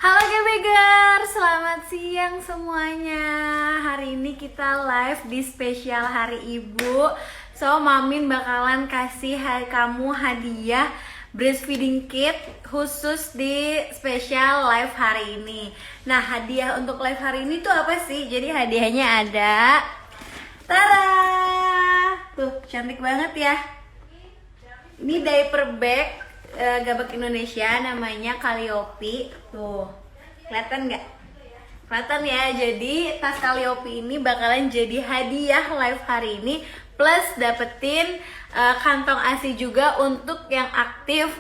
Halo Gebeger, selamat siang semuanya. Hari ini kita live di spesial Hari Ibu. So, Mamin bakalan kasih kamu hadiah breastfeeding kit khusus di spesial live hari ini. Nah, hadiah untuk live hari ini tuh apa sih? Jadi hadiahnya ada, tada! Tuh, cantik banget ya. Ini diaper bag Gabak Indonesia, namanya Calliope. Tuh, kelihatan nggak? Kelihatan ya. Jadi tas Calliope ini bakalan jadi hadiah live hari ini, plus dapetin kantong ASI juga untuk yang aktif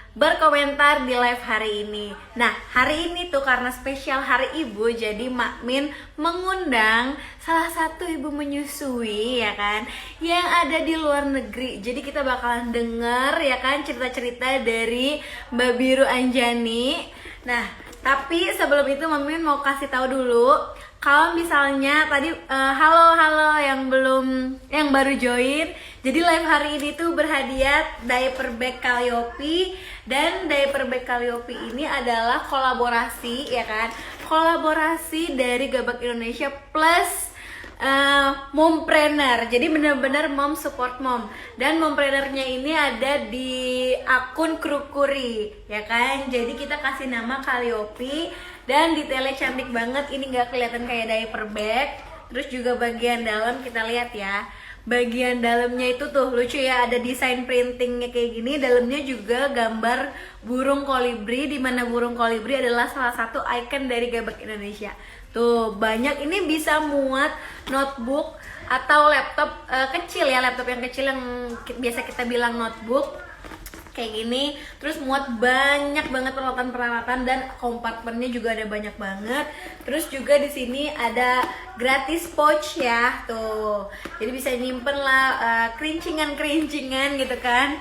berkomentar di live hari ini. Nah, hari ini tuh karena spesial Hari Ibu, jadi Makmin mengundang salah satu ibu menyusui ya kan, yang ada di luar negeri. Jadi kita bakalan denger ya kan cerita-cerita dari Mbak Biru Anjani. Nah, tapi sebelum itu Makmin mau kasih tahu dulu, kalau misalnya tadi halo yang baru join. Jadi live hari ini tuh berhadiah diaper bag Calliope, dan diaper bag Calliope ini adalah kolaborasi ya kan, kolaborasi dari Gabak Indonesia plus mompreneur. Jadi benar-benar mom support mom, dan mompreneurnya ini ada di akun Krukuri ya kan. Jadi kita kasih nama Calliope dan detailnya cantik banget. Ini nggak kelihatan kayak diaper bag. Terus juga bagian dalam kita lihat ya, bagian dalamnya itu tuh lucu ya, ada desain printingnya kayak gini. Dalamnya juga gambar burung kolibri, dimana burung kolibri adalah salah satu ikon dari Gabak Indonesia. Tuh banyak, ini bisa muat notebook atau laptop kecil ya, laptop yang kecil yang biasa kita bilang notebook kayak gini. Terus muat banyak banget peralatan-peralatan, dan kompartemennya juga ada banyak banget. Terus juga di sini ada gratis pouch ya tuh, jadi bisa nyimpen lah kerincingan gitu kan.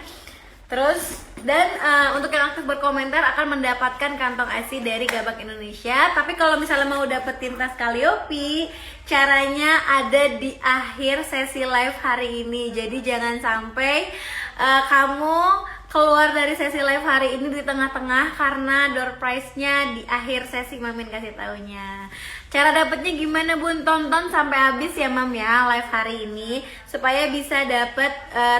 Terus dan untuk yang aktif berkomentar akan mendapatkan kantong ASI dari Gabak Indonesia. Tapi kalau misalnya mau dapetin tas Calliope, caranya ada di akhir sesi live hari ini. Jadi jangan sampai kamu keluar dari sesi live hari ini di tengah-tengah, karena door prize-nya di akhir sesi. Mamin kasih taunya. Cara dapetnya gimana Bun? Tonton sampai habis ya Mam ya live hari ini, supaya bisa dapet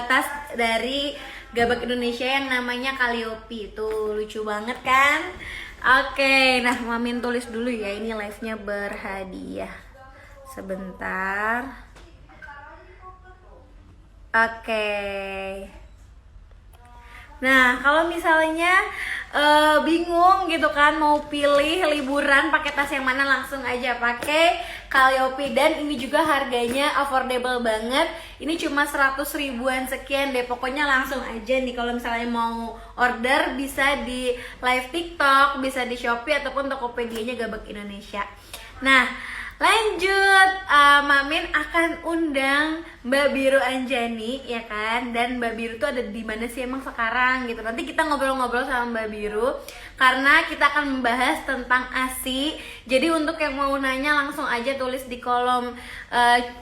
tas dari Gabak Indonesia yang namanya Calliope. Tuh lucu banget kan? Oke, nah Mamin tulis dulu ya, ini live-nya berhadiah. Sebentar. Oke. Nah, kalau misalnya bingung gitu kan, mau pilih liburan pakai tas yang mana, langsung aja pakai Calliope. Dan ini juga harganya affordable banget. Ini cuma 100 ribuan sekian deh. Pokoknya langsung aja nih, kalau misalnya mau order bisa di live TikTok, bisa di Shopee ataupun Tokopedia-nya Gabak Indonesia. Nah, lanjut, Mamin akan undang Mbak Biru Anjani ya kan. Dan Mbak Biru tuh ada di mana sih emang sekarang gitu. Nanti kita ngobrol-ngobrol sama Mbak Biru, karena kita akan membahas tentang ASI. Jadi untuk yang mau nanya langsung aja tulis di kolom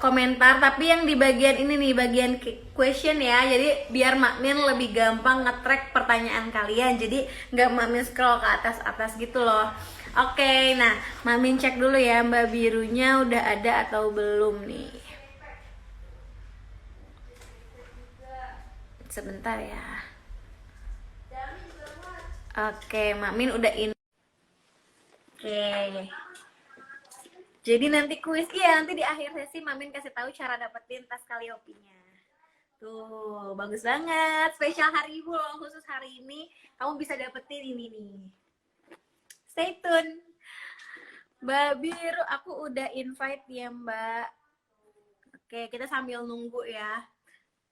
komentar. Tapi yang di bagian ini nih, bagian question ya. Jadi biar Mamin lebih gampang nge-track pertanyaan kalian. Jadi nggak Mamin scroll ke atas-atas gitu loh. Oke, nah Mamin cek dulu ya Mbak Birunya udah ada atau belum nih. Sebentar ya. Oke, Mamin udah Oke. Jadi nanti kuis ya, nanti di akhir sesi Mamin kasih tahu cara dapetin tas Calliope-nya. Tuh, bagus banget. Spesial Hari Ibu loh, khusus hari ini kamu bisa dapetin ini nih. Stay tune. Mbak Biru, aku udah invite ya Mbak. Oke, kita sambil nunggu ya.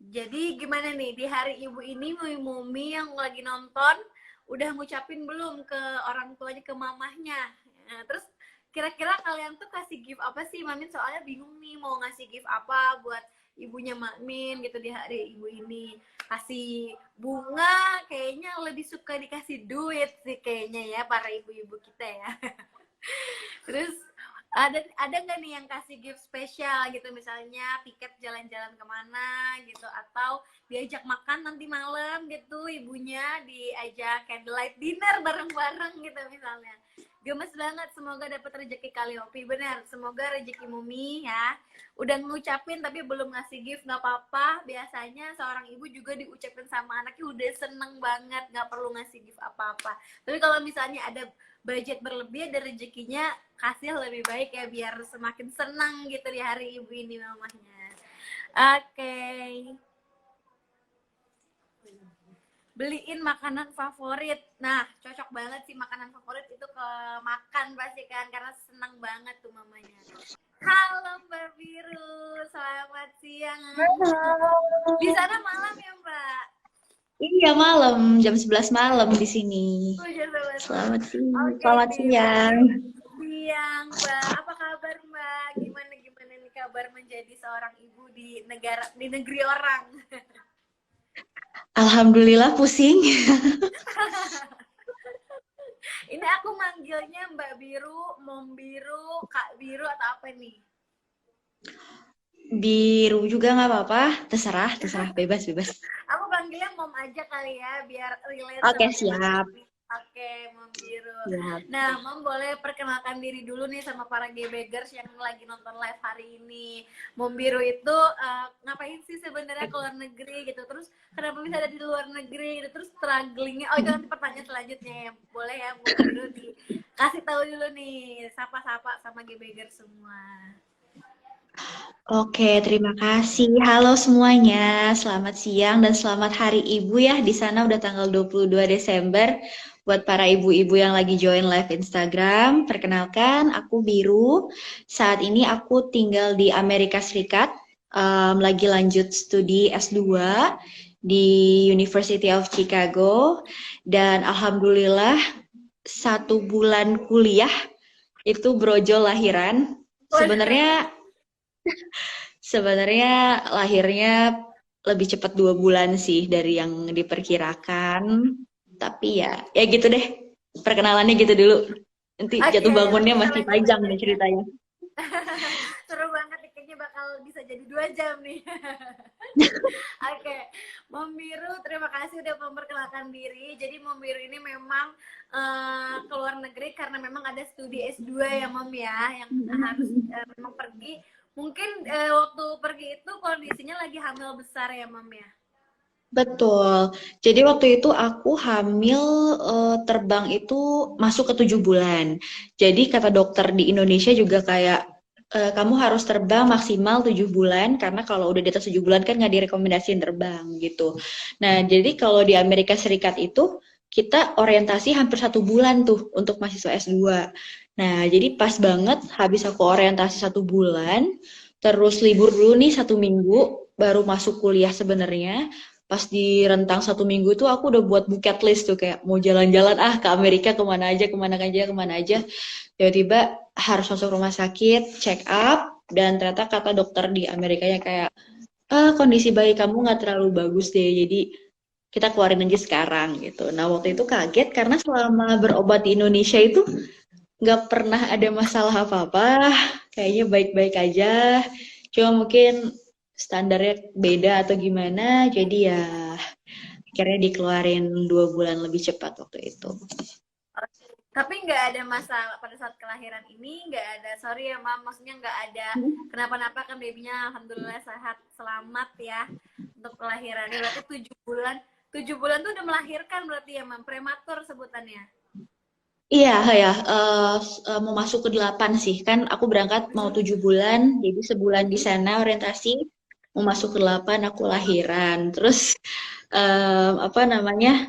Jadi gimana nih, di Hari Ibu ini Mumi yang lagi nonton udah ngucapin belum ke orang tuanya, ke mamahnya? Nah, terus kira-kira kalian tuh kasih gift apa sih? Mamin soalnya bingung nih mau ngasih gift apa buat ibunya Makmin gitu di Hari Ibu ini. Kasih bunga, kayaknya lebih suka dikasih duit sih kayaknya ya para ibu-ibu kita ya. Terus ada nggak nih yang kasih gift spesial gitu, misalnya tiket jalan-jalan kemana gitu, atau diajak makan nanti malam gitu, ibunya diajak candlelight dinner bareng-bareng gitu misalnya. Gemes banget, semoga dapat rezeki Kaliopi. Benar, semoga rezeki Mumi ya. Udah ngucapin tapi belum ngasih gift, nggak apa-apa. Biasanya seorang ibu juga diucapin sama anaknya udah seneng banget, nggak perlu ngasih gift apa-apa. Tapi kalau misalnya ada budget berlebih, ada rezekinya, kasih lebih baik ya, biar semakin senang gitu di hari ibu ini mamahnya. Oke. Beliin makanan favorit. Nah, cocok banget sih makanan favorit itu ke makan pasti kan, karena senang banget tuh mamanya. Halo Mbak Biru, selamat siang. Halo. Di sana malam ya Mbak? Iya malam, jam 11 malam di sini. Oh ya selamat malam. Selamat siang. Oke Selamat nih, siang. siang Mbak. Apa kabar Mbak? Gimana gimana nih kabar menjadi seorang ibu di negeri orang? Alhamdulillah pusing. Ini aku manggilnya Mbak Biru, Mom Biru, Kak Biru atau apa nih? Biru juga nggak apa-apa. Terserah, terserah. Bebas, bebas. Aku panggilnya Mom aja kali ya, biar relate Oke, sama tema siap. ini. Oke, Mom Biru. Siap. Nah, Mom boleh perkenalkan diri dulu nih sama para G-Bagers yang lagi nonton live hari ini. Mom Biru itu ngapain sih sebenarnya ke luar negeri gitu? Terus kenapa bisa ada di luar negeri gitu? Terus strugglingnya, oh itu nanti pertanyaan selanjutnya ya. Boleh ya Mom Biru dikasih tahu dulu nih, sapa-sapa sama G-Bagers semua. Oke, terima kasih. Halo semuanya. Selamat siang dan selamat Hari Ibu ya. Di sana udah tanggal 22 Desember. Buat para ibu-ibu yang lagi join live Instagram, perkenalkan aku Biru. Saat ini aku tinggal di Amerika Serikat. Lagi lanjut studi S2 di University of Chicago. Dan alhamdulillah 1 bulan kuliah itu brojol lahiran. Sebenarnya Sebenarnya lahirnya lebih cepat 2 bulan sih dari yang diperkirakan. Tapi ya gitu deh. Perkenalannya gitu dulu. Nanti Oke, jatuh nanti bangunnya kita masih lanjut panjang nih lanjut ya. ceritanya. Seru banget nih, kayaknya bakal bisa jadi 2 jam nih. Oke, Mom Biru, terima kasih udah memperkenalkan diri. Jadi Mom Biru ini memang ke luar negeri karena memang ada studi S2 ya Mom ya, yang harus memang pergi. Mungkin waktu pergi itu kondisinya lagi hamil besar ya Mom ya. Betul. Jadi waktu itu aku hamil terbang itu masuk ke 7 bulan. Jadi kata dokter di Indonesia juga kayak kamu harus terbang maksimal 7 bulan karena kalau udah di atas 7 bulan kan nggak direkomendasiin terbang gitu. Nah jadi kalau di Amerika Serikat itu kita orientasi hampir 1 bulan tuh untuk mahasiswa S2. Nah jadi pas banget habis aku orientasi 1 bulan, terus libur dulu nih 1 minggu baru masuk kuliah sebenarnya. Pas di rentang 1 minggu itu aku udah buat bucket list tuh kayak mau jalan-jalan ke Amerika kemana aja kemana aja kemana aja. Tiba-tiba harus masuk rumah sakit check up dan ternyata kata dokter di Amerikanya kayak kondisi bayi kamu nggak terlalu bagus deh, jadi kita keluarin aja sekarang gitu. Nah waktu itu kaget karena selama berobat di Indonesia itu nggak pernah ada masalah apa-apa, kayaknya baik-baik aja. Cuma mungkin standarnya beda atau gimana, jadi ya akhirnya dikeluarin 2 bulan lebih cepat waktu itu. Tapi nggak ada masalah pada saat kelahiran ini, nggak ada, sorry ya Mam, maksudnya nggak ada kenapa-napa kan, babynya alhamdulillah sehat selamat ya untuk kelahirannya. Berarti 7 bulan, 7 bulan tuh udah melahirkan berarti ya Mam, prematur sebutannya. Iya, ya, mau masuk ke 8 sih. Kan aku berangkat mau 7 bulan, jadi sebulan di sana orientasi, mau masuk ke 8 aku lahiran. Terus, apa namanya,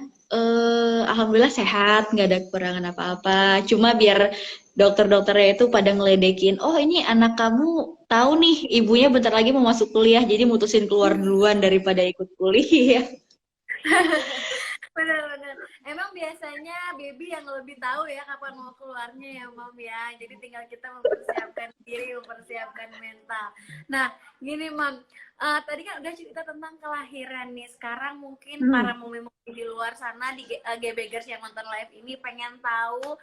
alhamdulillah sehat, nggak ada kekurangan apa-apa. Cuma biar dokter-dokternya itu pada ngeledekin, oh ini anak kamu tahu nih, ibunya bentar lagi mau masuk kuliah, jadi mutusin keluar duluan daripada ikut kuliah. Benar-benar. Emang biasanya baby yang lebih tahu ya kapan mau keluarnya ya Mam ya. Jadi tinggal kita mempersiapkan diri, mempersiapkan mental. Nah, gini Mam, tadi kan udah cerita tentang kelahiran nih. Sekarang mungkin Hmm. para mumi-mumi di luar sana, di G-Bagers yang nonton live ini pengen tahu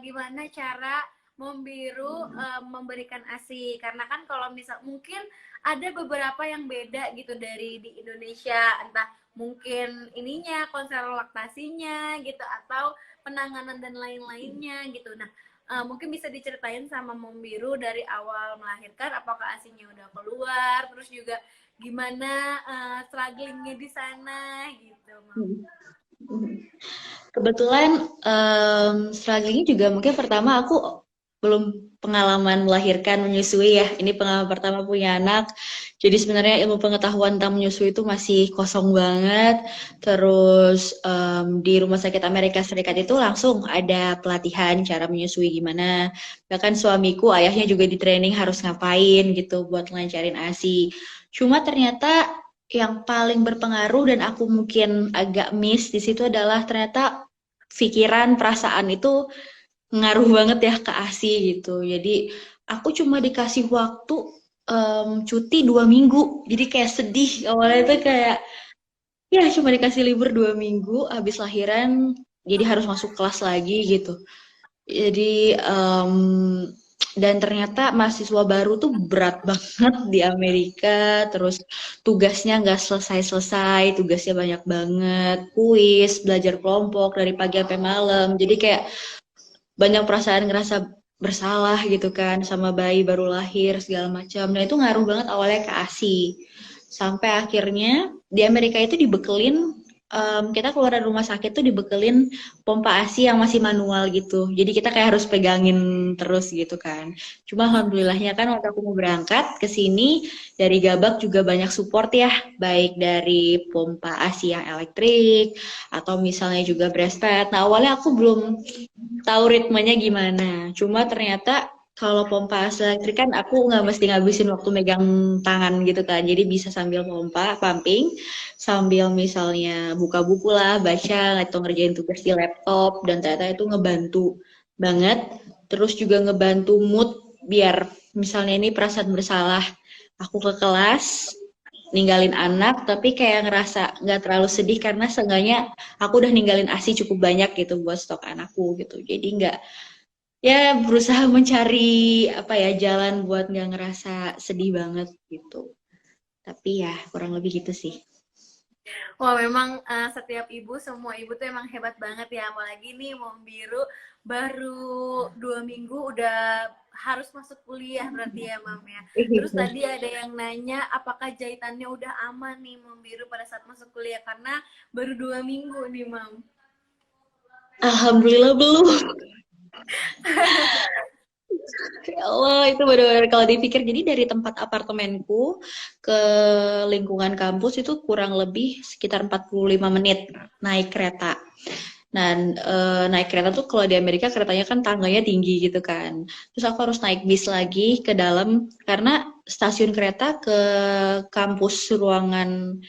gimana cara Mom Biru memberikan ASI. Karena kan kalau misal mungkin ada beberapa yang beda gitu dari di Indonesia, entah mungkin ininya, konselor laktasinya gitu, atau penanganan dan lain-lainnya gitu. Nah, mungkin bisa diceritain sama Mom Biru dari awal melahirkan, apakah ASINya udah keluar, terus juga gimana strugglingnya di sana gitu, Mam. Kebetulan strugglingnya juga mungkin pertama aku belum pengalaman melahirkan menyusui ya. Ini pengalaman pertama punya anak. Jadi sebenarnya ilmu pengetahuan tentang menyusui itu masih kosong banget. Terus di Rumah Sakit Amerika Serikat itu langsung ada pelatihan cara menyusui gimana. Bahkan suamiku, ayahnya juga di training harus ngapain gitu buat lancarin ASI. Cuma ternyata yang paling berpengaruh dan aku mungkin agak miss di situ adalah ternyata pikiran, perasaan itu ngaruh banget ya ke ASI gitu. Jadi aku cuma dikasih waktu cuti 2 minggu. Jadi kayak sedih awalnya itu kayak ya cuma dikasih libur 2 minggu habis lahiran. Jadi harus masuk kelas lagi gitu. Jadi dan ternyata mahasiswa baru tuh berat banget di Amerika, terus tugasnya nggak selesai-selesai, tugasnya banyak banget, kuis, belajar kelompok dari pagi sampai malam, jadi kayak banyak perasaan ngerasa bersalah gitu kan sama bayi baru lahir segala macam. Nah itu ngaruh banget awalnya ke ASI. Sampai akhirnya di Amerika itu dibekelin kita keluar dari rumah sakit tuh dibekelin pompa ASI yang masih manual gitu. Jadi kita kayak harus pegangin terus gitu kan. Cuma alhamdulillahnya kan waktu aku mau berangkat ke sini dari Gabak juga banyak support ya, baik dari pompa ASI yang elektrik atau misalnya juga breastfed. Nah awalnya aku belum tahu ritmenya gimana. Cuma ternyata kalau pompa elektrik kan aku nggak mesti ngabisin waktu megang tangan gitu kan. Jadi bisa sambil pompa, pumping, sambil misalnya buka buku lah, baca atau ngerjain tugas di laptop. Dan ternyata itu ngebantu banget. Terus juga ngebantu mood biar misalnya ini perasaan bersalah. Aku ke kelas, ninggalin anak, tapi kayak ngerasa nggak terlalu sedih karena seenggaknya aku udah ninggalin ASI cukup banyak gitu buat stok anakku gitu. Jadi nggak ya berusaha mencari apa ya jalan buat nggak ngerasa sedih banget gitu. Tapi ya kurang lebih gitu sih. Wah memang setiap ibu, semua ibu tuh emang hebat banget ya. Apalagi nih Mom Biru baru 2 minggu udah harus masuk kuliah berarti ya Mam ya. Terus tadi ada yang nanya apakah jahitannya udah aman nih Mom Biru pada saat masuk kuliah. Karena baru 2 minggu nih Mam. Alhamdulillah belum. Ya Allah, itu benar-benar kalau dipikir. Jadi dari tempat apartemenku ke lingkungan kampus itu kurang lebih sekitar 45 menit naik kereta. Dan naik kereta tuh kalau di Amerika keretanya kan tangganya tinggi gitu kan. Terus aku harus naik bis lagi ke dalam karena stasiun kereta ke kampus ruangan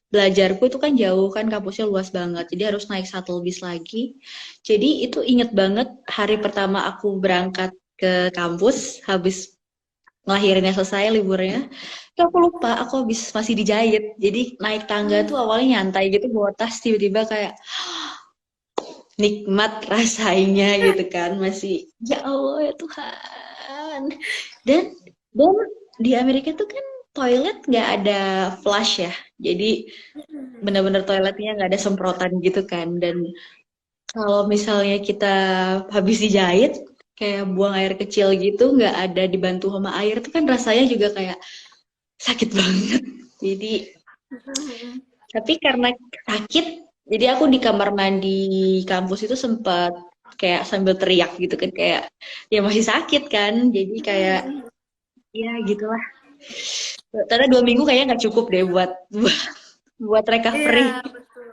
belajarku itu kan jauh kan kampusnya luas banget. Jadi harus naik shuttle bis lagi. Jadi itu inget banget hari pertama aku berangkat ke kampus habis ngelahirinnya selesai liburnya. Itu aku lupa aku habis masih dijahit. Jadi naik tangga tuh awalnya nyantai gitu bawa tas tiba-tiba kayak nikmat rasanya gitu kan masih ya Allah ya Tuhan dan di Amerika tuh kan toilet nggak ada flush ya jadi benar-benar toiletnya nggak ada semprotan gitu kan dan kalau misalnya kita habis dijahit kayak buang air kecil gitu nggak ada dibantu sama air tuh kan rasanya juga kayak sakit banget jadi tapi karena sakit, jadi aku di kamar mandi kampus itu sempat kayak sambil teriak gitu kan kayak ya masih sakit kan, jadi kayak ya gitulah. Karena 2 minggu kayaknya nggak cukup deh buat recovery. Iya betul,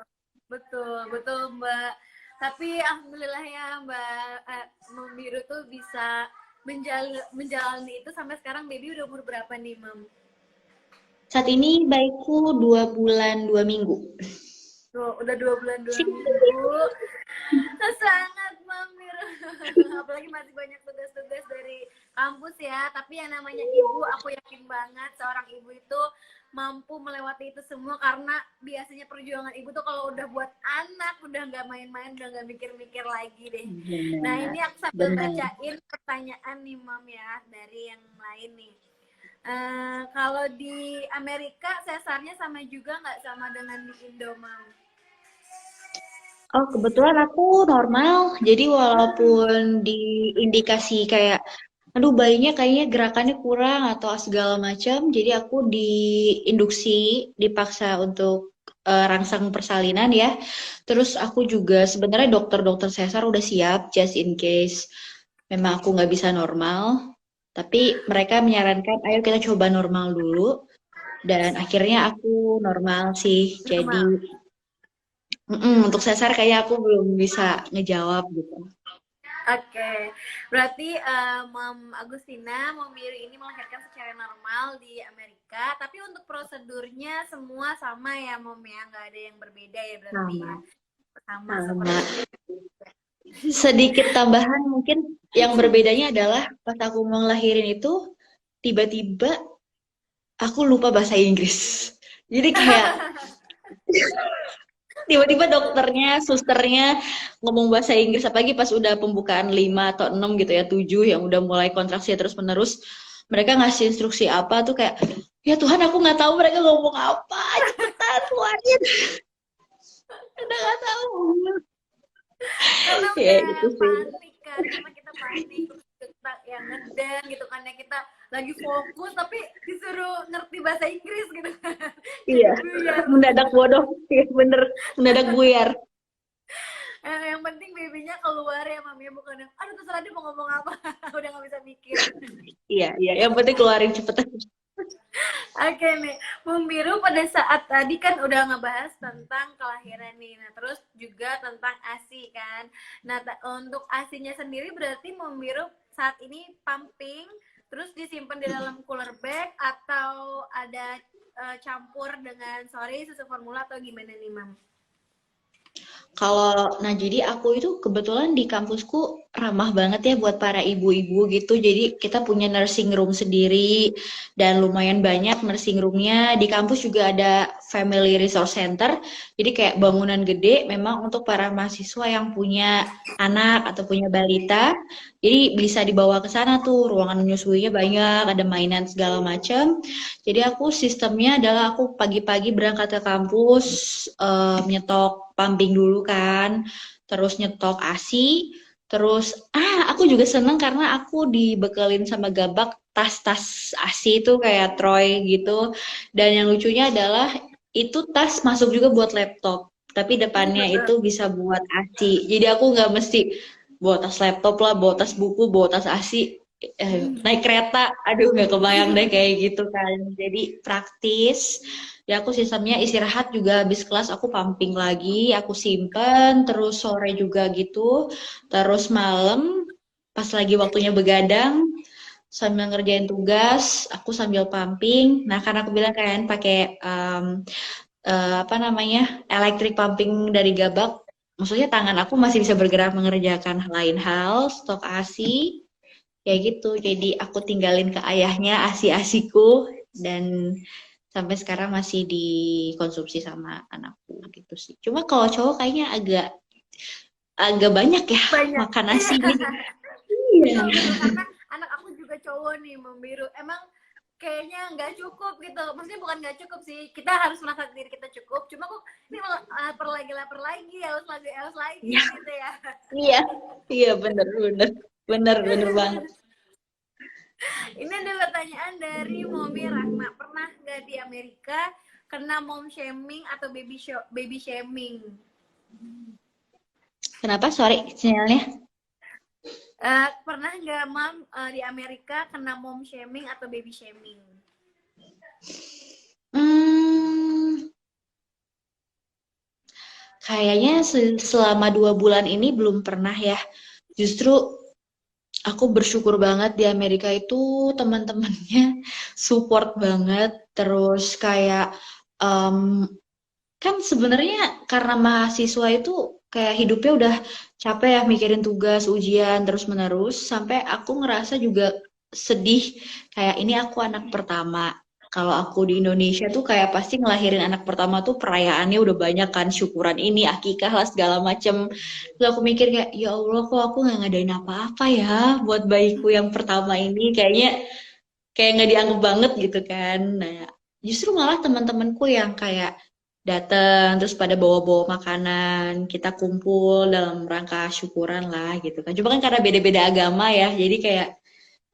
betul, betul Mbak. Tapi alhamdulillah ya Mbak Mom Biru tuh bisa menjalani itu sampai sekarang. Baby udah umur berapa nih Mam? Saat ini baikku 2 bulan 2 minggu. Tuh, udah 2 bulan 2 minggu. Sangat Mom Biru. Apalagi masih banyak tugas-tugas dari kampus ya. Tapi yang namanya ibu, aku yakin banget seorang ibu itu mampu melewati itu semua karena biasanya perjuangan ibu tuh kalau udah buat anak udah nggak main-main, udah nggak mikir-mikir lagi deh. Nah ini aku sambil Benar. bacain pertanyaan nih Mam ya dari yang lain nih. Kalau di Amerika sesarnya sama juga nggak sama dengan di Indo, Mam? Oh, kebetulan aku normal. Jadi walaupun diindikasi kayak, aduh bayinya kayaknya gerakannya kurang atau segala macam, jadi aku diinduksi, dipaksa untuk rangsang persalinan ya. Terus aku juga sebenarnya dokter-dokter sesar udah siap, just in case memang aku nggak bisa normal. Tapi mereka menyarankan, ayo kita coba normal dulu. Dan akhirnya aku normal sih. Jadi Normal. untuk sesar kayaknya aku belum bisa ngejawab gitu. Oke, berarti Mom Agustina, Mom Biru ini melahirkan secara normal di Amerika, tapi untuk prosedurnya semua sama ya, Mom ya, nggak ada yang berbeda ya berarti ya, Sama, sama sama. seperti Sedikit tambahan mungkin yang berbedanya adalah pas aku mau ngelahirin itu tiba-tiba aku lupa bahasa Inggris. Jadi kayak tiba-tiba dokternya, susternya ngomong bahasa Inggris apalagi pas udah pembukaan 5 atau 6 gitu ya, 7 yang udah mulai kontraksi terus menerus. Mereka ngasih instruksi apa tuh kayak, ya Tuhan aku nggak tahu mereka ngomong apa, cepetan keluarin. Udah nggak tahu. karena Ya udah itu sih. panik kan, karena kita panik terus kita yang ngeden gitu kan ya, kita lagi fokus tapi disuruh ngerti bahasa Inggris gitu kan. Iya, Jadi buyar. mendadak bodoh. Iya bener, mendadak buyar. Yang penting babynya keluar ya, Mami, bukan yang aduh terserah dia mau ngomong apa. Udah nggak bisa mikir. Iya, iya. Yang penting keluarin cepetan. Oke nih, Bung Biru pada saat tadi kan udah ngebahas tentang kelahiran nih, nah terus juga tentang ASI kan. Nah untuk ASInya sendiri berarti Bung Biru saat ini pumping, terus disimpan di dalam cooler bag atau ada campur dengan susu formula atau gimana nih, Mam? Nah jadi aku itu kebetulan di kampusku ramah banget ya buat para ibu-ibu gitu. Jadi kita punya nursing room sendiri dan lumayan banyak nursing roomnya. Di kampus juga ada Family Resource Center. Jadi kayak bangunan gede memang untuk para mahasiswa yang punya anak atau punya balita. Jadi bisa dibawa ke sana tuh, ruangan menyusuinya banyak, ada mainan segala macam. Jadi aku sistemnya adalah aku pagi-pagi berangkat ke kampus, nyetok pumping dulu kan, terus nyetok ASI, terus aku juga seneng karena aku dibekelin sama Gabak tas-tas ASI itu kayak Troy gitu. Dan yang lucunya adalah itu tas masuk juga buat laptop, tapi depannya itu bisa buat ASI. Jadi aku nggak mesti bawa tas laptop lah, bawa tas buku, bawa tas ASI, naik kereta, aduh nggak kebayang deh kayak gitu kan. Jadi praktis. Ya aku sistemnya istirahat juga habis kelas aku pumping lagi, aku simpen, terus sore juga gitu, terus malam pas lagi waktunya begadang sambil ngerjain tugas, aku sambil pumping. Nah karena aku bilang kan pakai apa namanya electric pumping dari Gabak, maksudnya tangan aku masih bisa bergerak mengerjakan lain hal, stok ASI, kayak gitu. Jadi aku tinggalin ke ayahnya ASI-ASIku dan sampai sekarang masih dikonsumsi sama anakku gitu sih. Cuma kalau cowok kayaknya agak agak banyak ya Banyak. makan nasinya. Iya. Betul betul, karena anak aku juga cowok nih, Membiru. Emang kayaknya nggak cukup gitu. Maksudnya bukan nggak cukup sih. Kita harus merasa diri kita cukup. Cuma kok ini lapar lagi, haus lagi Iya, gitu ya. iya, iya bener bener bener bener banget. Ini ada pertanyaan dari Momi Rahma. Pernah nggak di Amerika kena mom shaming atau baby shaming? Kenapa? Sorry sinyalnya. Pernah nggak Mam di Amerika kena mom shaming atau baby shaming? Hmm, kayaknya selama 2 bulan ini belum pernah ya. Justru aku bersyukur banget di Amerika itu teman-temannya support banget. Terus kayak kan sebenarnya karena mahasiswa itu kayak hidupnya udah capek ya mikirin tugas, ujian terus-menerus sampai aku ngerasa juga sedih kayak ini aku anak pertama. Kalau aku di Indonesia tuh kayak pasti ngelahirin anak pertama tuh perayaannya udah banyak kan, syukuran ini, akikah lah segala macem. Terus aku mikir kayak ya Allah kok aku nggak ngadain apa-apa ya buat bayiku yang pertama ini kayaknya kayak nggak dianggap banget gitu kan. Nah, justru malah teman-temanku yang kayak datang terus pada bawa-bawa makanan, kita kumpul dalam rangka syukuran lah gitu kan. Cuma kan karena beda-beda agama ya, jadi kayak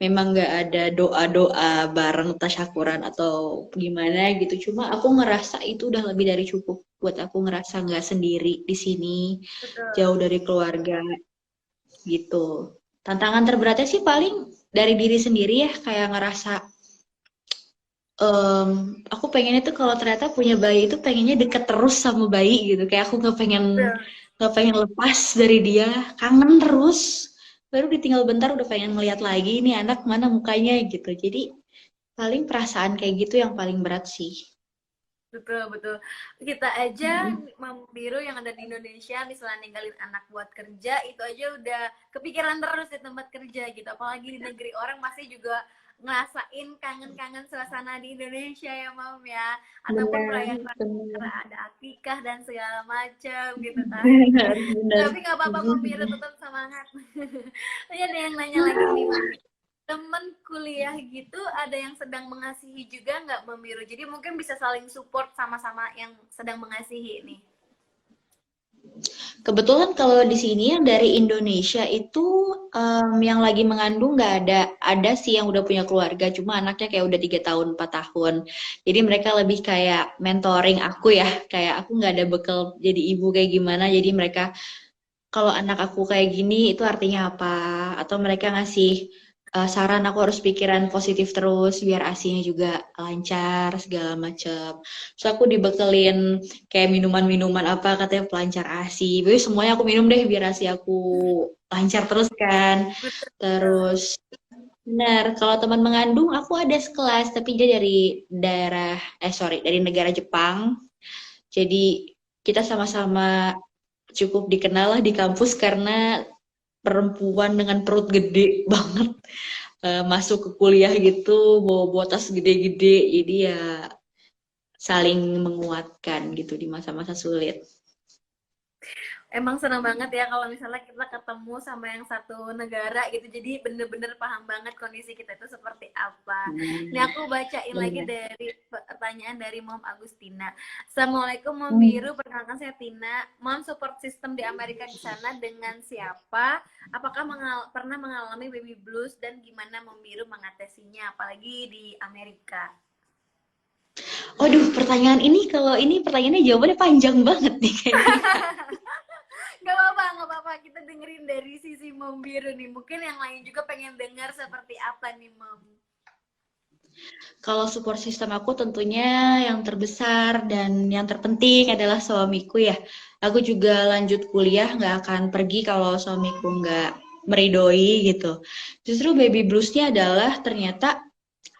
memang nggak ada doa-doa bareng tasyakuran atau gimana gitu. Cuma aku ngerasa itu udah lebih dari cukup buat aku ngerasa nggak sendiri di sini, Betul. jauh dari keluarga gitu. Tantangan terberatnya sih paling dari diri sendiri ya, kayak ngerasa aku pengennya tuh kalau ternyata punya bayi itu pengennya deket terus sama bayi gitu. Kayak aku Betul. nggak pengen lepas dari dia, kangen terus. Baru ditinggal bentar udah pengen ngeliat lagi nih anak mana mukanya gitu. Jadi paling perasaan kayak gitu yang paling berat sih. Betul, betul. Kita aja Mm-mm. Mam Biru yang ada di Indonesia, misalnya ninggalin anak buat kerja, itu aja udah kepikiran terus di tempat kerja gitu. Apalagi di negeri orang masih juga ngerasain kangen-kangen suasana di Indonesia ya Mam ya. Ataupun Benar, perayaan benar, ada akikah dan segala macam gitu kan. benar, benar. Tapi nggak apa-apa Mam Biru, Mm-mm. tetap semangat. Tadi ada yang nanya lagi nih Mam, temen kuliah gitu ada yang sedang mengasihi juga nggak Memiru? Jadi mungkin bisa saling support sama-sama yang sedang mengasihi ini. Kebetulan kalau di sini yang dari Indonesia itu yang lagi mengandung nggak ada. Ada sih yang udah punya keluarga, cuma anaknya kayak udah 3 tahun, 4 tahun. Jadi mereka lebih kayak mentoring aku ya, kayak aku nggak ada bekal jadi ibu kayak gimana. Jadi mereka kalau anak aku kayak gini itu artinya apa? Atau mereka ngasih saran aku harus pikiran positif terus biar ASInya juga lancar segala macam. Terus aku dibekelin kayak minuman-minuman apa katanya pelancar ASI. Jadi semuanya aku minum deh biar ASI aku lancar terus kan. Betul. Terus benar, kalau teman mengandung aku ada sekelas tapi dia dari daerah sorry dari negara Jepang. Jadi kita sama-sama cukup dikenal lah di kampus karena perempuan dengan perut gede banget masuk ke kuliah gitu bawa tas gede-gede jadi ya saling menguatkan gitu di masa-masa sulit. Emang senang banget ya kalau misalnya kita ketemu sama yang satu negara gitu. Jadi bener-bener paham banget kondisi kita itu seperti apa. Ini Hmm, aku bacain lagi benar. dari pertanyaan dari Mom Agustina. Assalamualaikum Mom Hmm. Biru, perkenalkan saya Tina. Mom, support system di Amerika di sana dengan siapa? Apakah pernah mengalami baby blues dan gimana Mom Biru mengatasinya apalagi di Amerika? Waduh, pertanyaan ini kalau ini pertanyaannya jawabannya panjang banget nih kayaknya. Gak apa-apa, gak apa-apa. Kita dengerin dari sisi Mom Biru nih. Mungkin yang lain juga pengen dengar seperti apa nih, Mom. Kalau support system aku tentunya yang terbesar dan yang terpenting adalah suamiku ya. Aku juga lanjut kuliah nggak akan pergi kalau suamiku nggak meridoi gitu. Justru baby bluesnya adalah ternyata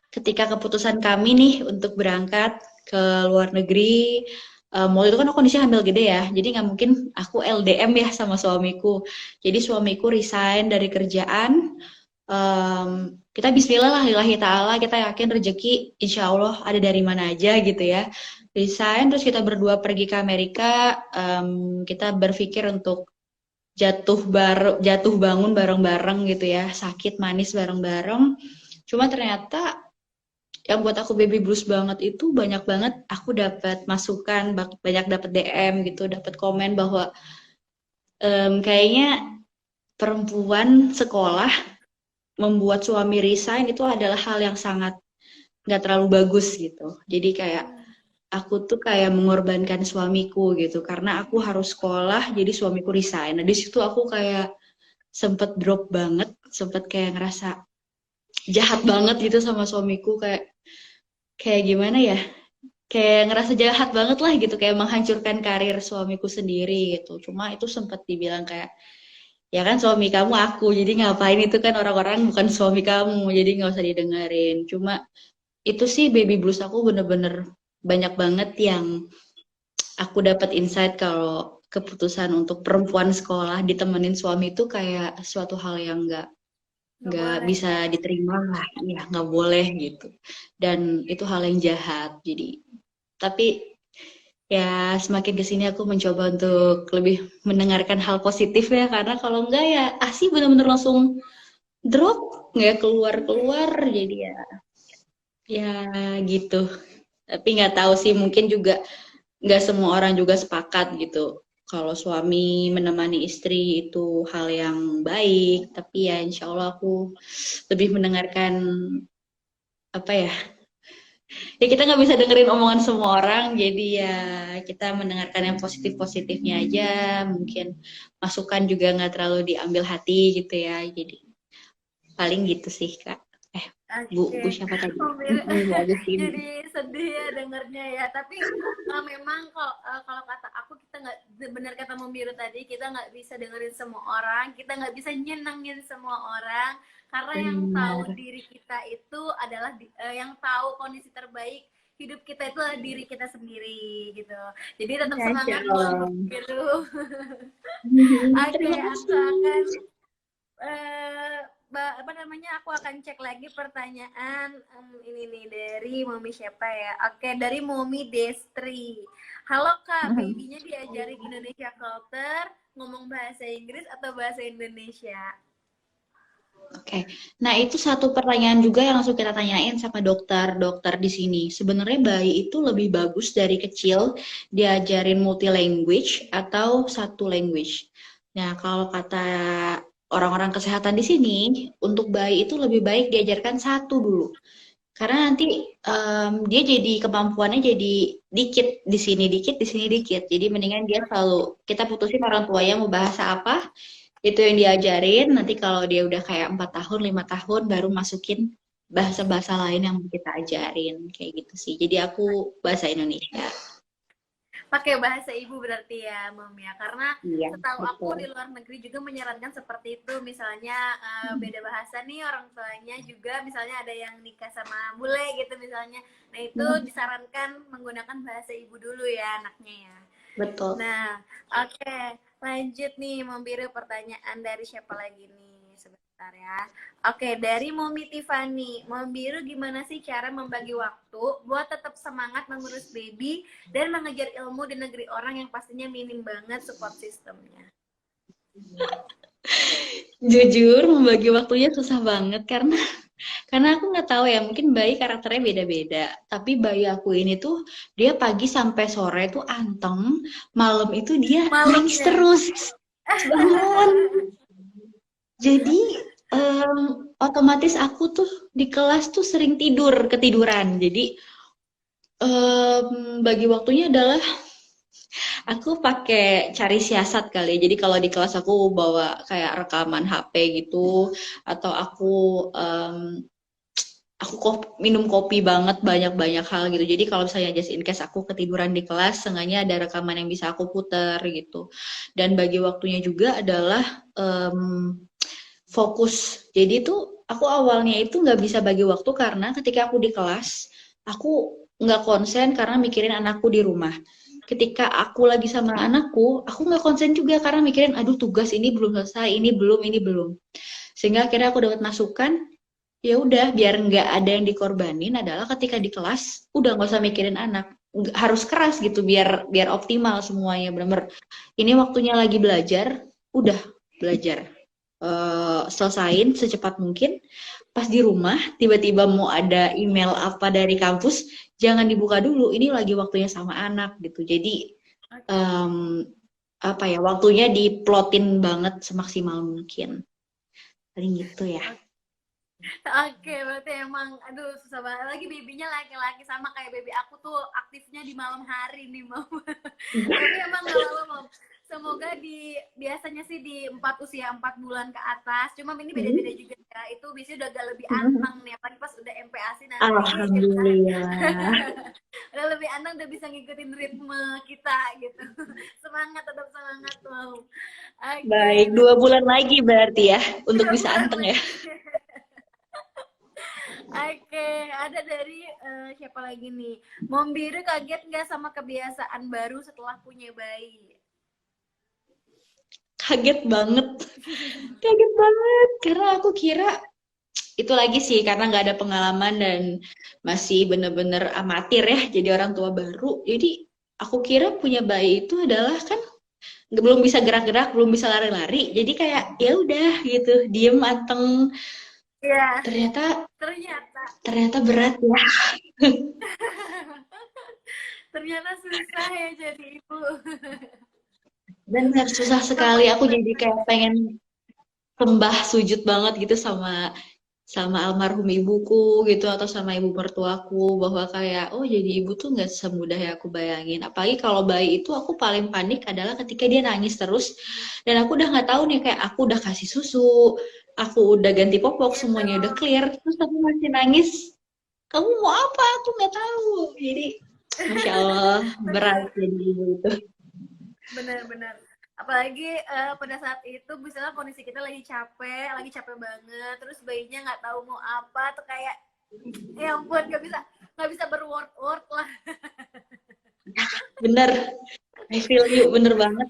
ketika keputusan kami nih untuk berangkat ke luar negeri, waktu itu kan aku kondisinya hamil gede ya, jadi nggak mungkin aku LDM ya sama suamiku. Jadi suamiku resign dari kerjaan, kita bismillah lah lillahi ta'ala, kita yakin rezeki insya Allah ada dari mana aja gitu ya. Resign, terus kita berdua pergi ke Amerika, kita berpikir untuk jatuh bangun bareng-bareng gitu ya, sakit manis bareng-bareng. Cuma ternyata yang buat aku baby blues banget itu banyak banget aku dapat masukan, banyak dapat DM gitu, dapat komen bahwa kayaknya perempuan sekolah membuat suami resign itu adalah hal yang sangat nggak terlalu bagus gitu. Jadi kayak aku tuh kayak mengorbankan suamiku gitu karena aku harus sekolah jadi suamiku resign. Nah di situ aku kayak sempet drop banget, sempet kayak ngerasa jahat banget gitu sama suamiku kayak kayak gimana ya? Kayak ngerasa jahat banget lah gitu, kayak menghancurkan karir suamiku sendiri gitu. Cuma itu sempat dibilang kayak, ya kan suami kamu aku, jadi ngapain itu kan orang-orang bukan suami kamu, jadi nggak usah didengerin. Cuma itu sih baby blues aku bener-bener banyak banget yang aku dapat insight kalau keputusan untuk perempuan sekolah ditemenin suami itu kayak suatu hal yang Nggak nggak boleh bisa ya. diterima lah, ya nggak boleh gitu. Dan itu hal yang jahat. Jadi, tapi ya semakin kesini aku mencoba untuk lebih mendengarkan hal positif ya karena kalau enggak ya ASI benar-benar langsung drop nggak keluar-keluar jadi ya Ya gitu. Tapi nggak tahu sih, mungkin juga nggak semua orang juga sepakat gitu. Kalau suami menemani istri itu hal yang baik, tapi ya insya Allah aku lebih mendengarkan apa ya? Ya kita nggak bisa dengerin omongan semua orang, jadi ya kita mendengarkan yang positif-positifnya aja. Mungkin masukan juga nggak terlalu diambil hati gitu ya. Jadi paling gitu sih Kak. Bu Oke, siapa tadi? oh, Mira, Bu Agustin. jadi sedih ya dengarnya ya. Tapi memang kalau kata aku kita nggak, benar kata Membiru tadi, kita nggak bisa dengerin semua orang, kita nggak bisa nyenengin semua orang, karena yang tahu Benar. diri kita itu adalah yang tahu kondisi terbaik hidup kita itu adalah diri kita sendiri gitu. Jadi tetap Ya, semangat loh Shalom. Membiru. Oke, Terima aku akan kasih. eh apa namanya, aku akan cek lagi pertanyaan ini nih dari Mami siapa ya. Oke, dari Mami Destri. Halo Kak, babynya diajarin Indonesia Culture, ngomong bahasa Inggris atau bahasa Indonesia? Oke, nah itu satu pertanyaan juga yang langsung kita tanyain sama dokter-dokter di sini. Sebenarnya bayi itu lebih bagus dari kecil diajarin multi language atau satu language. Nah, kalau kata orang-orang kesehatan di sini, untuk bayi itu lebih baik diajarkan satu dulu. Karena nanti dia jadi kemampuannya jadi dikit di sini dikit di sini dikit. Jadi mendingan dia selalu kita putusin orang tuanya mau bahasa apa, itu yang diajarin. Nanti kalau dia udah kayak 4 tahun 5 tahun baru masukin bahasa-bahasa lain yang kita ajarin kayak gitu sih. Jadi aku bahasa Indonesia. Pakai bahasa ibu berarti ya, Mom ya. Karena Iya, setahu aku betul. di luar negeri juga menyarankan seperti itu. Misalnya beda bahasa nih orang tuanya juga, misalnya ada yang nikah sama bule gitu misalnya. Nah, itu disarankan menggunakan bahasa ibu dulu ya anaknya ya. Betul. Nah, oke, lanjut nih Membiru, pertanyaan dari siapa lagi nih? Sebentar ya. Oke, dari Momi Tiffany. Membiru, gimana sih cara membagi waktu buat tetap semangat mengurus baby dan mengejar ilmu di negeri orang yang pastinya minim banget support sistemnya? Jujur membagi waktunya susah banget karena aku nggak tahu ya, mungkin bayi karakternya beda-beda. Tapi bayi aku ini tuh dia pagi sampai sore tuh anteng, malam itu dia nangis Malamnya. terus. Bangun. Jadi otomatis aku tuh di kelas tuh sering ketiduran. Jadi bagi waktunya adalah aku pakai cari siasat kali ya. Jadi kalau di kelas aku bawa kayak rekaman HP gitu, atau aku minum kopi banget banyak-banyak hal gitu. Jadi kalau misalnya just in case aku ketiduran di kelas, seenggaknya ada rekaman yang bisa aku puter gitu. Dan bagi waktunya juga adalah fokus. Jadi tuh aku awalnya itu nggak bisa bagi waktu karena ketika aku di kelas, aku nggak konsen karena mikirin anakku di rumah. Ketika aku lagi sama anakku, aku nggak konsen juga karena mikirin, aduh tugas ini belum selesai, ini belum. Sehingga akhirnya aku dapat masukan, ya udah biar nggak ada yang dikorbanin adalah ketika di kelas, udah nggak usah mikirin anak. Harus keras gitu biar biar optimal semuanya benar-benar. Ini waktunya lagi belajar, udah belajar selesain secepat mungkin. Pas di rumah, tiba-tiba mau ada email apa dari kampus, jangan dibuka dulu. Ini lagi waktunya sama anak gitu. Jadi apa ya, waktunya diplotin banget semaksimal mungkin. Paling gitu ya. Oke, berarti emang aduh susah banget. Lagi babynya laki-laki, sama kayak baby aku tuh aktifnya di malam hari nih, Mom. Tapi emang gak apa-apa, Mom. Semoga biasanya sih di usia 4 bulan ke atas. Cuma ini beda-beda juga ya. Itu biasanya udah agak lebih anteng nih, apalagi pas udah MPASI nanti. Alhamdulillah. Udah lebih anteng, udah bisa ngikutin ritme kita gitu. Semangat, tetap semangat, Mom. Oke, Baik, 2 bulan lagi berarti ya untuk bisa anteng ya. Oke, ada dari siapa lagi nih? Mom Biru, kaget nggak sama kebiasaan baru setelah punya bayi? Kaget banget. Kaget banget karena aku kira itu lagi sih karena nggak ada pengalaman dan masih bener-bener amatir ya jadi orang tua baru. Jadi aku kira punya bayi itu adalah kan belum bisa gerak-gerak, belum bisa lari-lari. Jadi kayak ya udah gitu, diem anteng Iya, Ternyata ternyata ternyata berat ya. ternyata susah ya jadi ibu. Benar susah sekali. Ngapain Aku jadi banget. kayak pengen sembah sujud banget gitu sama sama almarhum ibuku gitu atau sama ibu mertuaku bahwa kayak oh jadi ibu tuh nggak semudah yang aku bayangin. Apalagi kalau bayi itu aku paling panik adalah ketika dia nangis terus dan aku udah nggak tahu nih kayak aku udah kasih susu, aku udah ganti popok, Iya semuanya udah dong, clear, terus aku masih nangis. Kamu mau apa? Aku nggak tahu. Jadi Masya Allah berat bener. jadi ibu itu. Benar-benar. Apalagi pada saat itu misalnya kondisi kita lagi capek banget, terus bayinya nggak tahu mau apa, tuh kayak ya ampun nggak bisa berword-word lah. Bener, I feel you, bener banget.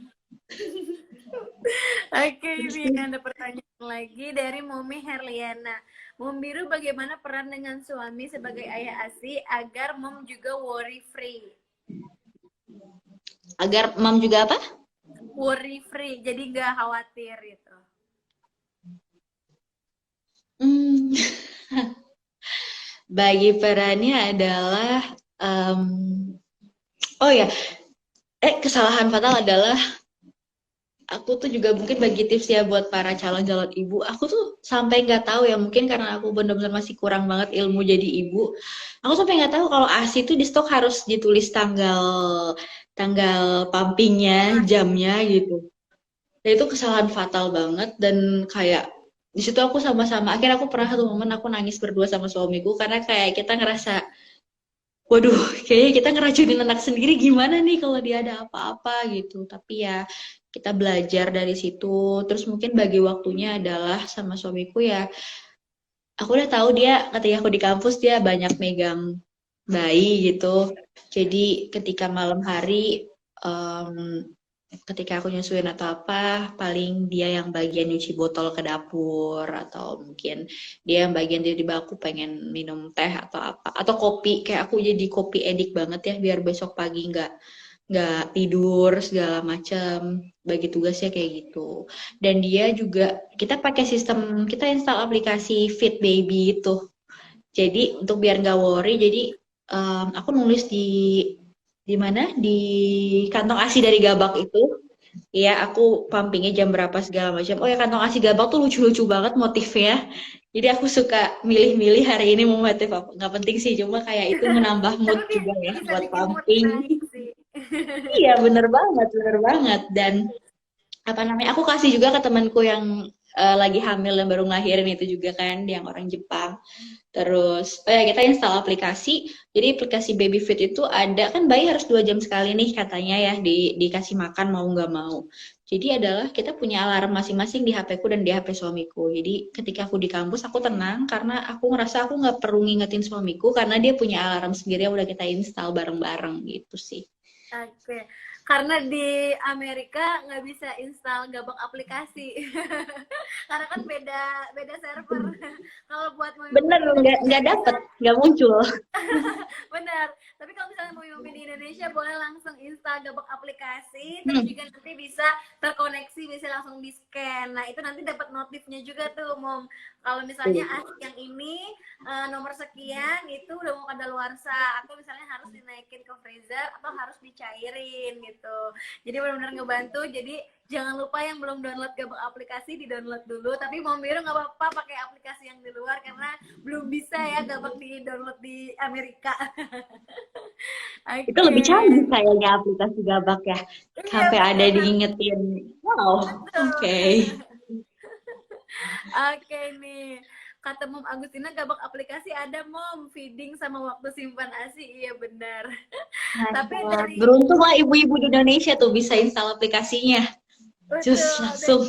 Oke, Terus ini nih, ada pertanyaan lagi dari Momi Herliana. Mom Biru, bagaimana peran dengan suami sebagai ayah ASI agar mom juga worry free? agar mam juga apa? Worry free, jadi nggak khawatir gitu. Hmm, bagi perannya adalah, em, oh ya, kesalahan fatal adalah aku tuh juga mungkin bagi tips ya buat para calon-calon ibu. Aku tuh sampai nggak tahu ya, mungkin karena aku benar-benar masih kurang banget ilmu jadi ibu. Aku sampai nggak tahu kalau ASI itu di stok harus ditulis tanggal tanggal pumpingnya, jamnya gitu. Dan itu kesalahan fatal banget dan kayak di situ aku sama-sama akhirnya aku pernah satu momen aku nangis berdua sama suamiku karena kayak kita ngerasa waduh kayaknya kita ngeracunin anak sendiri gimana nih kalau dia ada apa-apa gitu tapi ya kita belajar dari situ terus mungkin bagi waktunya adalah sama suamiku ya aku udah tahu dia ketika aku di kampus dia banyak megang bayi gitu jadi ketika malam hari em, ketika aku nyusuin atau apa, paling dia yang bagian nyuci botol ke dapur atau mungkin dia yang bagian tiba-tiba aku pengen minum teh atau apa atau kopi kayak aku jadi kopi edik banget ya biar besok pagi nggak tidur segala macam bagi tugasnya kayak gitu dan dia juga kita pakai sistem kita install aplikasi Fit Baby itu jadi untuk biar nggak worry jadi aku nulis di mana di kantong ASI dari Gabak itu. Iya, aku pumpingnya jam berapa segala macam. Oh ya, kantong ASI Gabak tuh lucu-lucu banget motifnya. Jadi aku suka milih-milih hari ini mau motif apa. Nggak penting sih, cuma kayak itu menambah mood Tapi juga ya bisa buat bikin mood pumping. naik sih. Iya, bener banget, bener banget. Dan apa namanya aku kasih juga ke temanku yang lagi hamil dan baru ngelahirin itu juga kan yang orang Jepang terus oh ya kita install aplikasi jadi aplikasi Baby Fit itu ada kan bayi harus 2 jam sekali nih katanya ya dikasih makan mau nggak mau jadi adalah kita punya alarm masing-masing di HP ku dan di HP suamiku jadi ketika aku di kampus aku tenang karena aku ngerasa aku nggak perlu ngingetin suamiku karena dia punya alarm sendiri yang udah kita install bareng-bareng gitu sih. Oke, karena di Amerika nggak bisa install Gabak aplikasi, karena kan beda beda server. Kalau buat Bener memimpin di nggak Indonesia bisa. dapet nggak muncul. Benar. Tapi kalau misalnya mau memimpin di Indonesia boleh langsung install Gabak aplikasi, terus Hmm. juga nanti bisa terkoneksi, bisa langsung di scan. Nah itu nanti dapat notifnya juga tuh, Mom. Kalau misalnya asik yang ini nomor sekian itu udah mau kadaluarsa atau misalnya harus dinaikin ke freezer atau harus dicairin gitu. Jadi benar-benar ngebantu. Jadi jangan lupa yang belum download Gabak aplikasi di download dulu. Tapi Mom Biru nggak apa-apa pakai aplikasi yang di luar karena belum bisa ya Gabak di download di Amerika. Itu Oke. lebih canggih kayaknya aplikasi Gabak ya. Iya Sampai ada benar. diingetin. Wow, Betul. oke. Oke nih. Kata Mom Agustina Gabak aplikasi ada Mom feeding sama waktu simpan ASI. Iya benar. Tapi Nah, dari beruntung lah ibu-ibu di Indonesia tuh bisa install aplikasinya. Cus, betul langsung.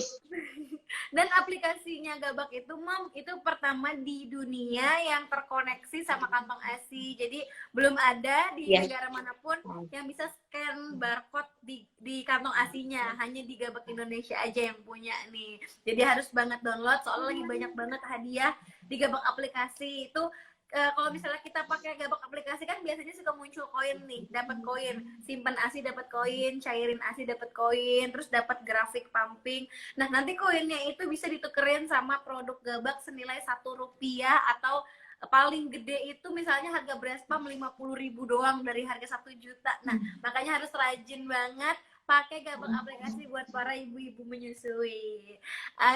dan aplikasinya Gabak itu Mom itu pertama di dunia yang terkoneksi sama kantong ASI. Jadi belum ada di Ya. negara manapun yang bisa scan barcode di kantong ASI-nya. Hanya di Gabak Indonesia aja yang punya nih. Jadi harus banget download soalnya lagi banyak banget hadiah di Gabak aplikasi itu kalau misalnya kita pakai Gabak aplikasi kan biasanya suka muncul koin nih, dapat koin, simpan ASI dapat koin, cairin ASI dapat koin, terus dapat grafik pumping. Nah, nanti koinnya itu bisa ditukerin sama produk Gabak senilai Rp1 atau paling gede itu misalnya harga beras pam 50.000 doang dari harga 1 juta. Nah, makanya harus rajin banget pakai Gabak aplikasi buat para ibu-ibu menyusui.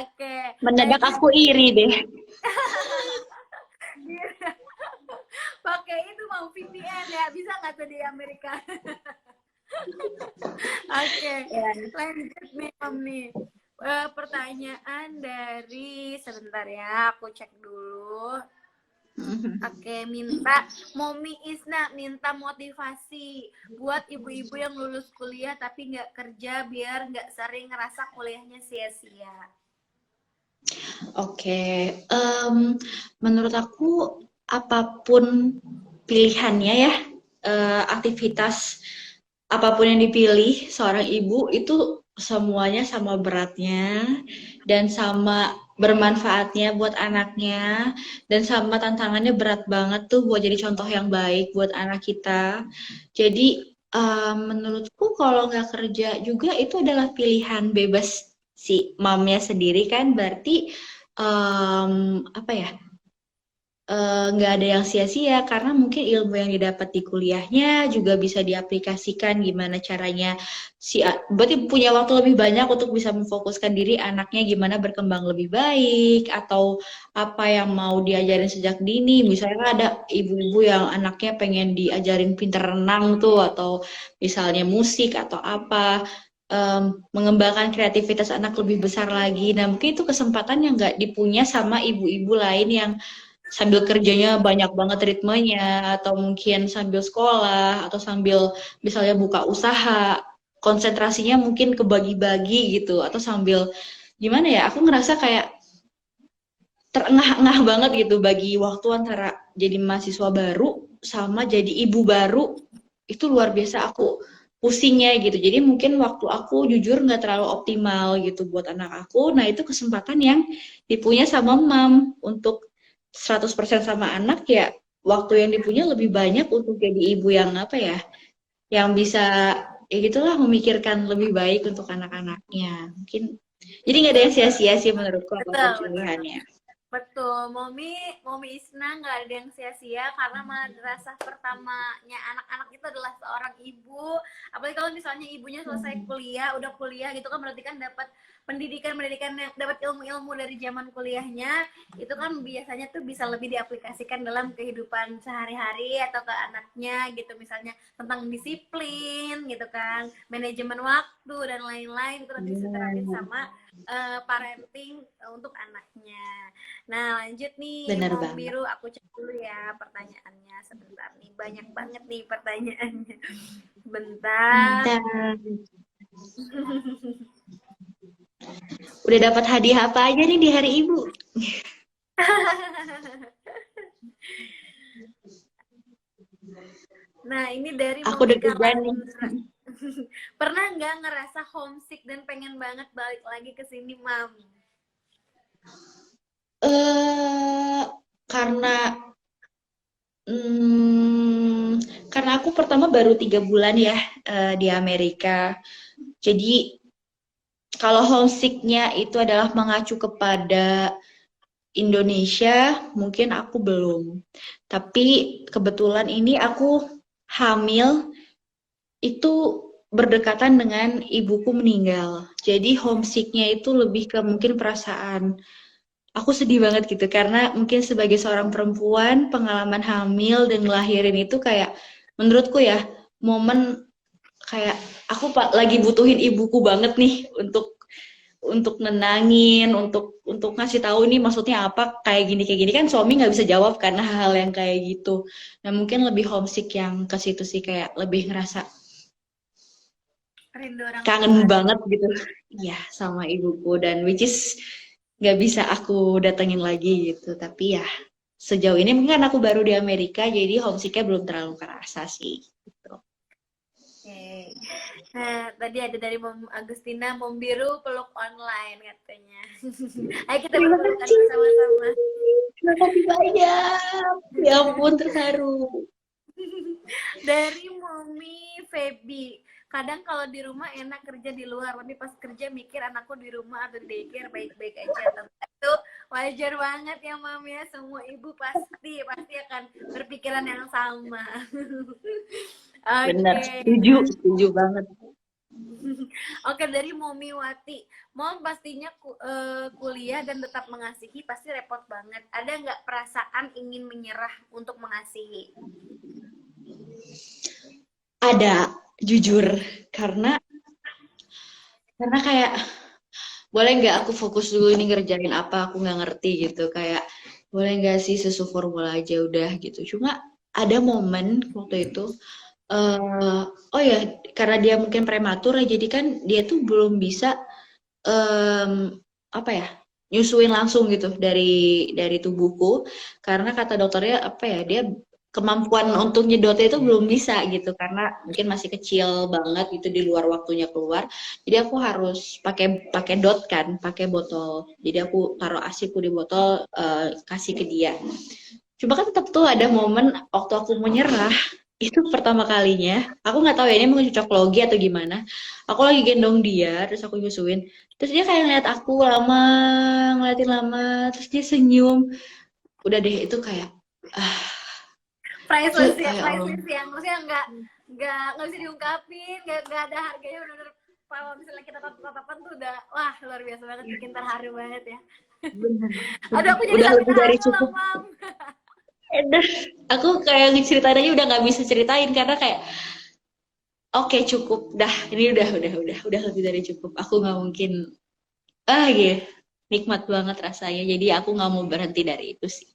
Oke, Mendadak lanjut aku iri deh. pakai itu mau VPN ya, bisa nggak tuh di Amerika? Oke, lanjut nih Om nih. Pertanyaan dari sebentar ya, aku cek dulu. Oke, Momi Isna minta motivasi buat ibu-ibu yang lulus kuliah tapi nggak kerja biar nggak sering ngerasa kuliahnya sia-sia. Oke, menurut aku apapun pilihannya ya, aktivitas apapun yang dipilih seorang ibu itu semuanya sama beratnya dan sama bermanfaatnya buat anaknya dan sama tantangannya berat banget tuh buat jadi contoh yang baik buat anak kita. Jadi menurutku kalau nggak kerja juga itu adalah pilihan bebas si mamnya sendiri kan berarti apa ya nggak ada yang sia-sia karena mungkin ilmu yang didapat di kuliahnya juga bisa diaplikasikan gimana caranya berarti punya waktu lebih banyak untuk bisa memfokuskan diri anaknya gimana berkembang lebih baik atau apa yang mau diajarin sejak dini misalnya ada ibu-ibu yang anaknya pengen diajarin pinter renang tuh atau misalnya musik atau apa mengembangkan kreativitas anak lebih besar lagi nah mungkin itu kesempatan yang nggak dipunya sama ibu-ibu lain yang sambil kerjanya banyak banget ritmenya atau mungkin sambil sekolah atau sambil misalnya buka usaha konsentrasinya mungkin kebagi-bagi gitu atau sambil gimana ya aku ngerasa kayak terengah-engah banget gitu bagi waktu antara jadi mahasiswa baru sama jadi ibu baru itu luar biasa aku pusingnya gitu jadi mungkin waktu aku jujur nggak terlalu optimal gitu buat anak aku nah itu kesempatan yang dipunya sama mam untuk 100% sama anak ya waktu yang dipunya lebih banyak untuk jadi ibu yang apa ya yang bisa ya gitulah memikirkan lebih baik untuk anak-anaknya mungkin jadi nggak ada yang sia-sia sih menurutku apapun Betul. pilihannya. Betul, Momi Isna nggak ada yang sia-sia karena madrasah pertamanya anak-anak itu adalah seorang ibu. Apalagi kalau misalnya ibunya selesai kuliah, udah kuliah gitu kan berarti kan dapat pendidikan dapat ilmu-ilmu dari zaman kuliahnya itu kan biasanya tuh bisa lebih diaplikasikan dalam kehidupan sehari-hari atau ke anaknya gitu misalnya tentang disiplin gitu kan manajemen waktu dan lain-lain itu nanti bisa diterapin sama parenting untuk anaknya. Nah lanjut nih Bener Mom banget. Biru aku cek dulu ya pertanyaannya sebentar nih banyak banget nih pertanyaannya. Bentar. Udah dapat hadiah apa aja nih di hari ibu? Nah ini dari Aku Momi deg-degan nih. Pernah nggak ngerasa homesick dan pengen banget balik lagi ke sini, Mam? Karena karena aku pertama baru 3 bulan ya di Amerika. Jadi kalau homesicknya itu adalah mengacu kepada Indonesia, mungkin aku belum. Tapi kebetulan ini aku hamil itu berdekatan dengan ibuku meninggal. Jadi homesicknya itu lebih ke mungkin perasaan aku sedih banget gitu karena mungkin sebagai seorang perempuan pengalaman hamil dan ngelahirin itu kayak menurutku ya momen kayak aku lagi butuhin ibuku banget nih untuk nenangin, untuk ngasih tahu nih maksudnya apa kayak gini kan suami nggak bisa jawab karena hal yang kayak gitu. Nah mungkin lebih homesick yang ke situ sih kayak lebih ngerasa Rindu orang kangen tua. banget gitu, ya sama ibuku dan which is nggak bisa aku datengin lagi gitu. Tapi ya sejauh ini mungkin aku baru di Amerika jadi homesicknya belum terlalu kerasa sih. Gitu. Oke. Nah, tadi ada dari Mom Agustina, Mom Biru peluk online katanya. Ayo kita Terima berpelukan kasih. bersama-sama. Terima kasih banyak. Ya ampun, terharu. Dari Mommy Feby. Kadang kalau di rumah enak kerja di luar, tapi pas kerja mikir anakku di rumah atau di daycare baik-baik aja. Tentu itu wajar banget ya Mam ya. Semua ibu pasti akan berpikiran yang sama. Benar, Oke. setuju banget. Oke, dari Momi Wati. Mom pastinya kuliah dan tetap mengasihi pasti repot banget. Ada nggak perasaan ingin menyerah untuk mengasihi? Ada, jujur, karena kayak boleh nggak aku fokus dulu ini ngerjain apa, aku nggak ngerti gitu, kayak boleh nggak sih sesuai formula aja udah gitu. Cuma ada momen waktu itu, oh ya, karena dia mungkin prematur ya, jadi kan dia tuh belum bisa apa ya, nyusuin langsung gitu dari tubuhku, karena kata dokternya apa ya, dia kemampuan untuk nyedotnya itu belum bisa gitu, karena mungkin masih kecil banget gitu, di luar waktunya keluar. Jadi aku harus pakai pakai dot kan, pakai botol. Jadi aku taruh ASIku di botol, kasih ke dia. Cuma kan tetap tuh ada momen waktu aku mau nyerah, itu pertama kalinya, aku nggak tahu ya ini mungkin cocok logi atau gimana. Aku lagi gendong dia, terus aku nyusuin, terus dia kayak ngeliat aku lama, ngeliatin lama, terus dia senyum. Udah deh itu kayak, ah, itu Priceless ya, kayak Allah. priceless yang maksudnya nggak bisa diungkapin, nggak ada harganya, benar-benar kalau misalnya kita tatapan tuh udah wah luar biasa banget, bikin terharu banget ya. Bener, Aduh, bener. aku jadi Udah sampai lebih dari terharu loh cukup. Mam. Edah. Aku kayak ceritain aja udah nggak bisa ceritain, karena kayak oke cukup dah, ini udah lebih dari cukup. Aku nggak mungkin gitu, nikmat banget rasanya, jadi aku nggak mau berhenti dari itu sih.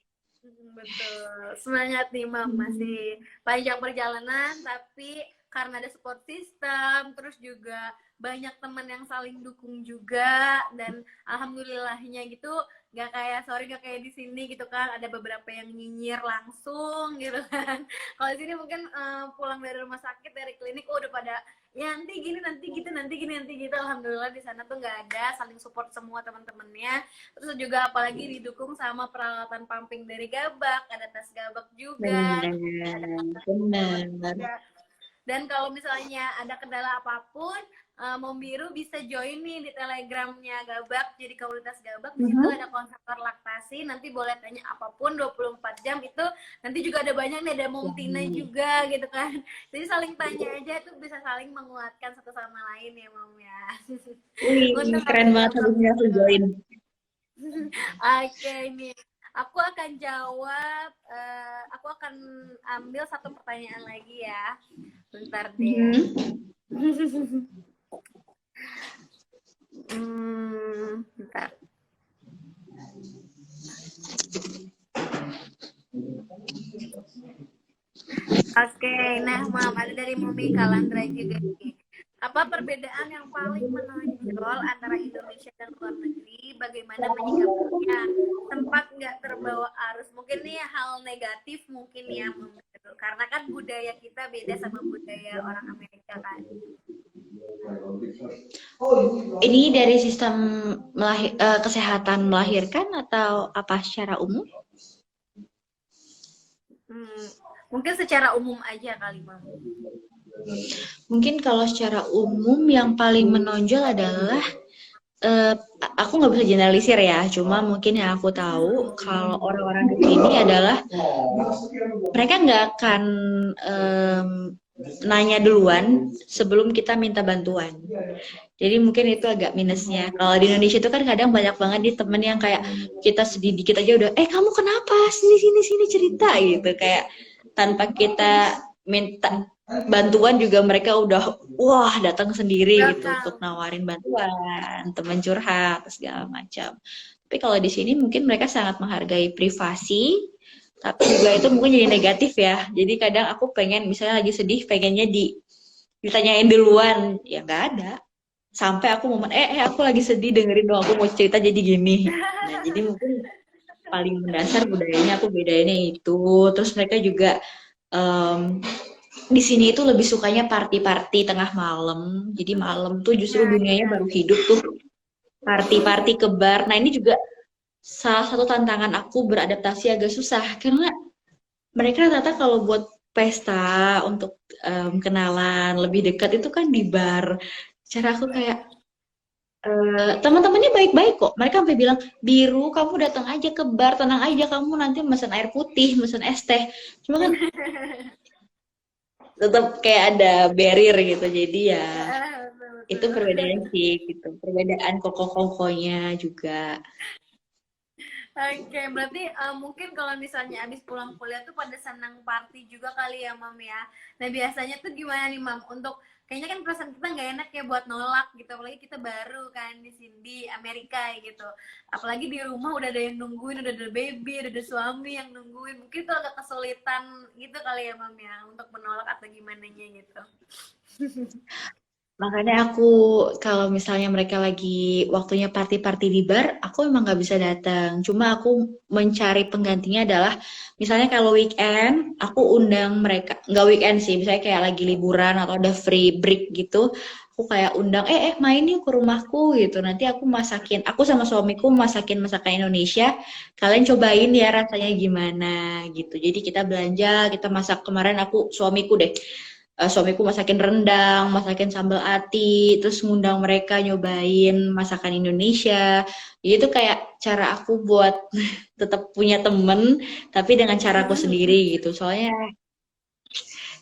Betul, semangat nih Mam, masih panjang perjalanan tapi karena ada support system, terus juga banyak teman yang saling dukung juga, dan alhamdulillahnya gitu, nggak kayak di sini gitu kan, ada beberapa yang nyinyir langsung gitu kan. Kalau di sini mungkin pulang dari rumah sakit, dari klinik, udah pada ya nanti gini, nanti gitu, nanti gini, nanti gitu. Alhamdulillah di sana tuh nggak ada, saling support semua teman-temannya. Terus juga apalagi didukung sama peralatan pumping dari Gabak, ada tas Gabak juga, Benar, ada benar. juga. Dan kalau misalnya ada kendala apapun, Mom Biru bisa join nih di Telegramnya Gabak, jadi komunitas Gabak. Di situ ada konselor laktasi, nanti boleh tanya apapun 24 jam itu. Nanti juga ada banyak nih, ada Mom Tina juga gitu kan. Jadi saling tanya aja, itu bisa saling menguatkan satu sama lain ya Mom ya. Wih, Untuk keren banget, harusnya aku join. Oke nih, aku akan jawab, aku akan ambil satu pertanyaan lagi ya. Bentar deh. Bentar. Oke, nah Mam, ada dari Mumi Kalandra juga nih. Apa perbedaan yang paling menonjol antara Indonesia dan luar negeri? Bagaimana menyikapinya? Sempat nggak terbawa arus? Mungkin nih hal negatif mungkin ya, karena kan budaya kita beda sama budaya orang Amerika kan. Ini dari sistem kesehatan melahirkan atau apa secara umum? Mungkin secara umum aja kali, Mam. Mungkin kalau secara umum yang paling menonjol adalah, aku nggak bisa generalisir ya, cuma mungkin yang aku tahu kalau orang-orang di sini adalah mereka nggak akan nanya duluan sebelum kita minta bantuan. Jadi mungkin itu agak minusnya. Kalau di Indonesia itu kan kadang banyak banget di temen yang kayak kita sedih dikit aja udah, kamu kenapa? Sini cerita gitu, kayak tanpa kita minta bantuan juga mereka udah wah datang sendiri gitu untuk nawarin bantuan, teman curhat segala macam. Tapi kalau di sini mungkin mereka sangat menghargai privasi, tapi juga itu mungkin jadi negatif ya. Jadi kadang aku pengen misalnya lagi sedih pengennya ditanyain duluan, ya nggak ada. Sampai aku momen aku lagi sedih, dengerin dong, aku mau cerita jadi gini. Nah, jadi mungkin paling mendasar budayanya aku bedainnya itu. Terus mereka juga di sini itu lebih sukanya party-party tengah malam. Jadi malam tuh justru Ya, dunianya ya. baru hidup tuh. Party-party ke bar. Nah, ini juga salah satu tantangan aku beradaptasi agak susah karena mereka rata-rata kalau buat pesta untuk kenalan lebih dekat itu kan di bar. Cara aku kayak teman-temannya baik-baik kok. Mereka sampai bilang, "Biru, kamu datang aja ke bar, tenang aja kamu nanti mesen air putih, mesen es teh." Cuma kan tetap kayak ada barrier gitu. Jadi ya itu Betul-betul. perbedaan sih gitu. Perbedaan koko-kokonya juga. Oke, berarti mungkin kalau misalnya abis pulang kuliah tuh pada senang party juga kali ya, Mam ya. Nah, biasanya tuh gimana nih, Mam? Untuk kayaknya kan perasaan kita nggak enak ya buat nolak gitu, apalagi kita baru kan di sini di Amerika gitu. Apalagi di rumah udah ada yang nungguin, udah ada baby, udah ada suami yang nungguin. Mungkin tuh agak kesulitan gitu kali ya, Mam ya, untuk menolak atau gimana gitu. Makanya aku kalau misalnya mereka lagi waktunya party-party di bar, aku emang nggak bisa datang. Cuma aku mencari penggantinya adalah misalnya kalau weekend, aku undang mereka. Nggak weekend sih, misalnya kayak lagi liburan atau ada free break gitu, aku kayak undang, main yuk ke rumahku gitu. Nanti aku masakin, aku sama suamiku masakin masakan Indonesia. Kalian cobain ya rasanya gimana gitu. Jadi kita belanja, kita masak kemarin aku suamiku deh suamiku masakin rendang, masakin sambal ati, terus ngundang mereka nyobain masakan Indonesia. Jadi itu kayak cara aku buat tetap punya temen, tapi dengan caraku sendiri gitu. Soalnya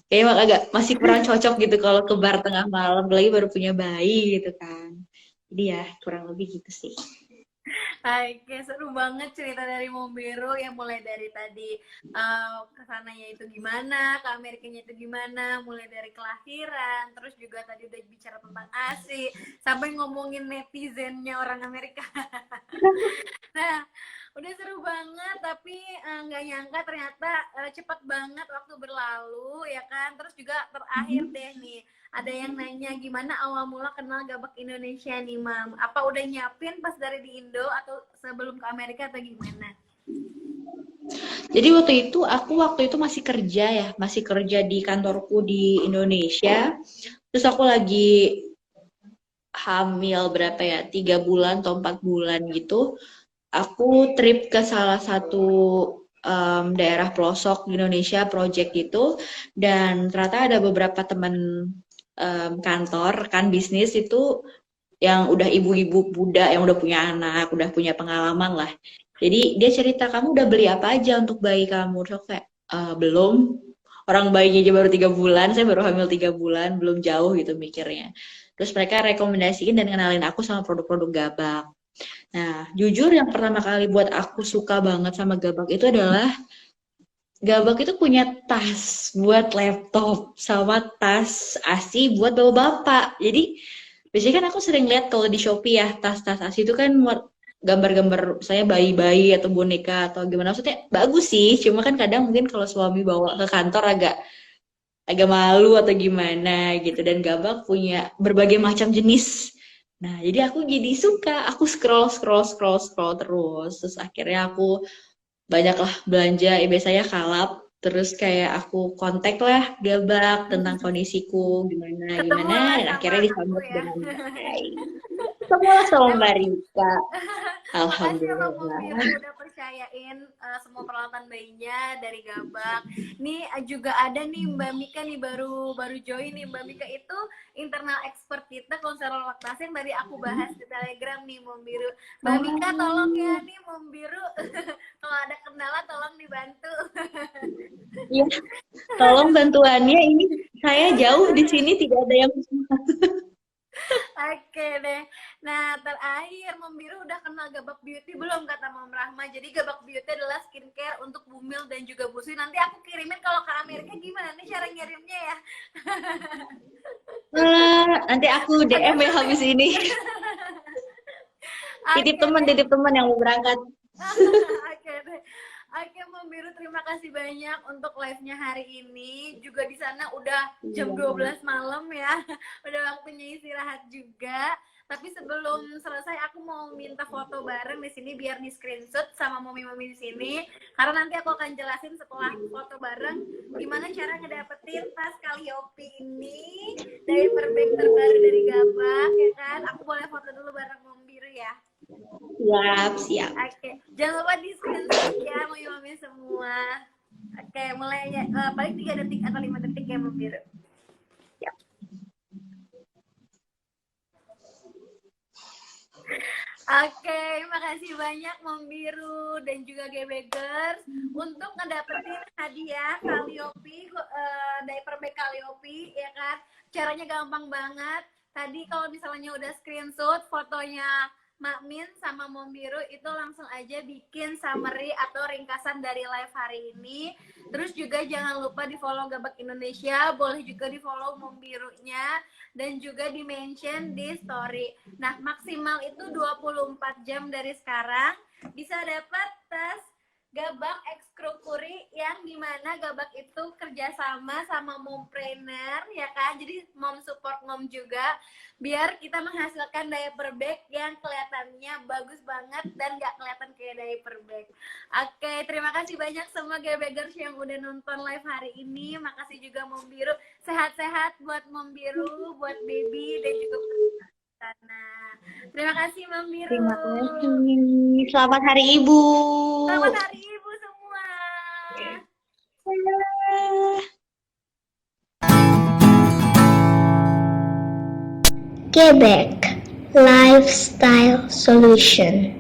kayak emang agak masih kurang cocok gitu kalau ke bar tengah malam, lagi baru punya bayi gitu kan. Jadi ya kurang lebih gitu sih. Oke, seru banget cerita dari Mombero yang mulai dari tadi kesananya itu gimana, ke Amerikanya itu gimana, mulai dari kelahiran, terus juga tadi udah bicara tentang ASI, sampai ngomongin netizennya orang Amerika. Nah, udah seru banget, tapi nggak nyangka ternyata cepat banget waktu berlalu, ya kan? Terus juga terakhir deh nih, ada yang nanya gimana awal mula kenal Gabak Indonesia nih, Mam? Apa udah nyiapin pas dari di Indo atau sebelum ke Amerika atau gimana? Jadi waktu itu masih kerja ya, masih kerja di kantorku di Indonesia. Terus aku lagi hamil berapa ya, 3 bulan atau 4 bulan gitu. Aku trip ke salah satu daerah pelosok di Indonesia, project itu, dan ternyata ada beberapa teman kantor, rekan bisnis itu yang udah ibu-ibu Buddha, yang udah punya anak, udah punya pengalaman lah. Jadi dia cerita, kamu udah beli apa aja untuk bayi kamu? Terus aku kayak, belum. Orang bayinya aja baru 3 bulan, saya baru hamil 3 bulan, belum jauh gitu mikirnya. Terus mereka rekomendasiin dan kenalin aku sama produk-produk Gabak. Nah, jujur yang pertama kali buat aku suka banget sama Gabak itu adalah Gabak itu punya tas buat laptop sama tas ASI buat bawa bapak. Jadi biasanya kan aku sering lihat kalau di Shopee ya tas-tas ASI itu kan gambar-gambar saya bayi-bayi atau boneka atau gimana, maksudnya bagus sih. Cuma kan kadang mungkin kalau suami bawa ke kantor agak agak malu atau gimana gitu, dan Gabak punya berbagai macam jenis. Nah, jadi aku jadi suka, aku scroll terus akhirnya aku banyaklah belanja, biasanya kalap, terus kayak aku kontak lah Gabak tentang kondisiku gimana gimana, Ketemulah dan sama akhirnya aku disambut ya. dengan baik. Ketemulah sama Mbak Rika, Makasih ya Bang alhamdulillah. Biru udah percayain semua peralatan bayinya dari Gabak. Nih juga ada nih Mbak Mika nih baru baru join nih. Mbak Mika itu internal expert kita konselor laktasi yang tadi aku bahas di Telegram nih Mom Biru. Mbak Mika tolong ya Oh, nih Mom Biru kalau ada kendala tolong dibantu. iya, tolong bantuannya ini, saya jauh di sini tidak ada yang. Oke deh. Nah, terakhir Mom Biru udah kenal Gabak Beauty belum kata Mom Rahma? Jadi Gabak Beauty adalah skincare untuk bumil dan juga busui. Nanti aku kirimin kalau ke Amerika gimana nih cara ngirimnya ya? Nanti aku Agak DM ya seru habis ya? ini. Oke deh. Titip teman yang mau berangkat. Oke deh. Oke, Mom Biru terima kasih banyak untuk live-nya hari ini. Juga di sana udah jam 12 malam ya. Udah waktunya istirahat juga. Tapi sebelum selesai aku mau minta foto bareng di sini biar di screenshot sama mami-mami di sini. Karena nanti aku akan jelasin setelah foto bareng gimana cara ngedapetin tas Calliope ini dari bag terbaru dari Gabak ya kan. Aku boleh foto dulu bareng Mom Biru ya. Siap. Oke, jangan lupa di screenshot ya mami-mami semua. Oke, mulai ya, paling 3 detik atau 5 detik ya Mom Biru. Oke, makasih banyak Mom Biru dan juga Gebegers untuk ngedapetin hadiah Calliope, diaper bag Calliope ya kan. Caranya gampang banget. Tadi kalau misalnya udah screenshot fotonya Mak Min sama Mom Biru itu langsung aja bikin summary atau ringkasan dari live hari ini. Terus juga jangan lupa di follow Gabak Indonesia, boleh juga di follow Mom Birunya dan juga di mention di story. Nah, maksimal itu 24 jam dari sekarang bisa dapat tas Gabak X Krukuri yang dimana Gabak itu kerjasama sama mompreneur ya kan, jadi mom support mom juga biar kita menghasilkan diaper bag yang kelihatannya bagus banget dan gak kelihatan kayak diaper bag. Oke, terima kasih banyak semua Gebegers yang udah nonton live hari ini. Makasih juga Mom Biru, sehat-sehat buat Mom Biru, buat baby dan juga sana. Terima kasih Mom Biru. Terima kasih. Selamat Hari Ibu. Selamat Hari Ibu semua. Quebec Lifestyle Solution.